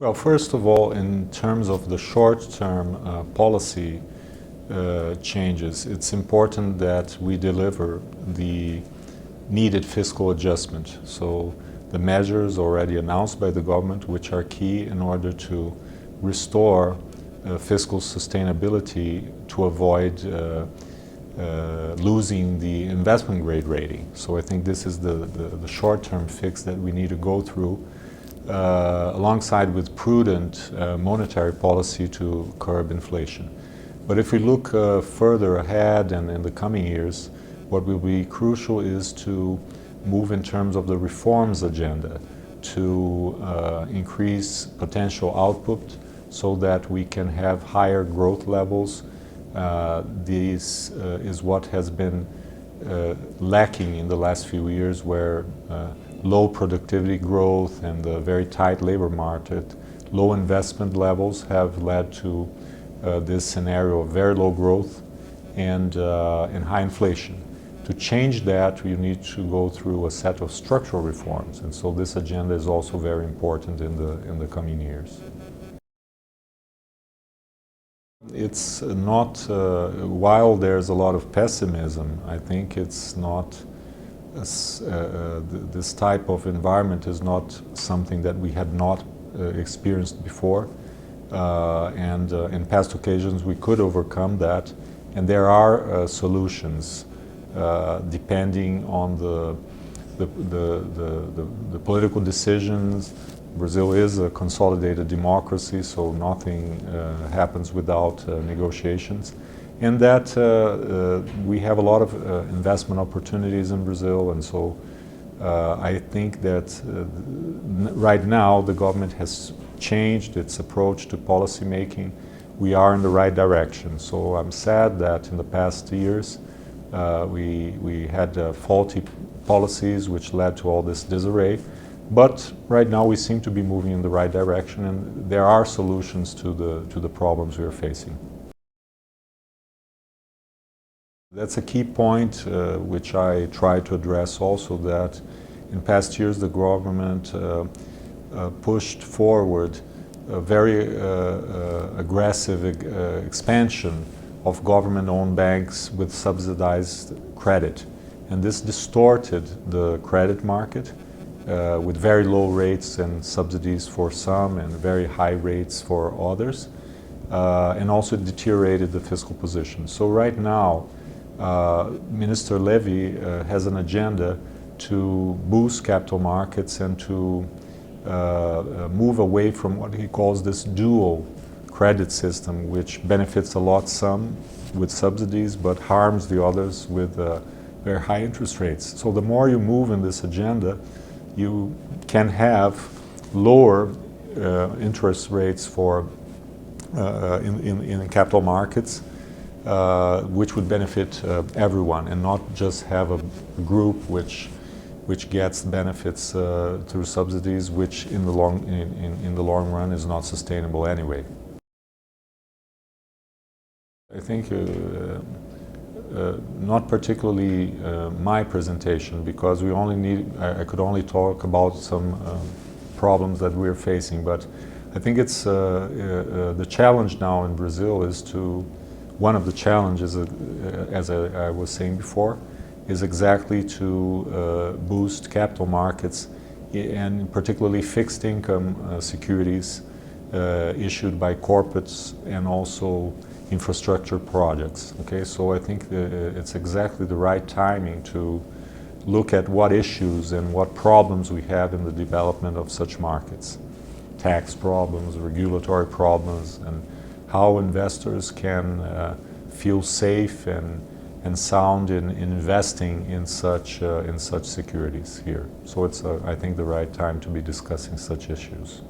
Well, first of all, in terms of the short-term policy changes, it's important that we deliver the needed fiscal adjustment. So the measures already announced by the government, which are key in order to restore fiscal sustainability to avoid losing the investment grade rating. So I think this is the short-term fix that we need to go through alongside with prudent monetary policy to curb inflation. But if we look further ahead and in the coming years, what will be crucial is to move in terms of the reforms agenda to increase potential output so that we can have higher growth levels. This is what has been lacking in the last few years, where low productivity growth and the very tight labor market, low investment levels have led to this scenario of very low growth and high inflation. To change that, we need to go through a set of structural reforms, and so this agenda is also very important in the coming years. It's not, while there's a lot of pessimism, I think it's not, this type of environment is not something that we had not experienced before. And in past occasions we could overcome that, and there are solutions depending on the political decisions. Brazil is a consolidated democracy, so nothing happens without negotiations. And that we have a lot of investment opportunities in Brazil, and so I think that right now the government has changed its approach to policy making. We are in the right direction. So I'm sad that in the past years we had faulty policies which led to all this disarray. But right now we seem to be moving in the right direction, and there are solutions to the problems we are facing. That's a key point which I try to address also, that in past years the government pushed forward a very aggressive expansion of government-owned banks with subsidized credit. And this distorted the credit market with very low rates and subsidies for some and very high rates for others, and also deteriorated the fiscal position. So right now, Minister Levy has an agenda to boost capital markets and to move away from what he calls this dual credit system, which benefits a lot some with subsidies but harms the others with very high interest rates. So the more you move in this agenda, you can have lower interest rates for in capital markets, which would benefit everyone, and not just have a group which gets benefits through subsidies, which in the long run is not sustainable anyway. I think not particularly my presentation, because I could only talk about some problems that we're facing, but I think it's the challenge now in Brazil is one of the challenges, as I was saying before, is exactly to boost capital markets, and particularly fixed income securities issued by corporates and also infrastructure projects. Okay, so I think it's exactly the right timing to look at what issues and what problems we have in the development of such markets. Tax problems, regulatory problems, and how investors can feel safe and sound in investing in such securities here. So it's, I think, the right time to be discussing such issues.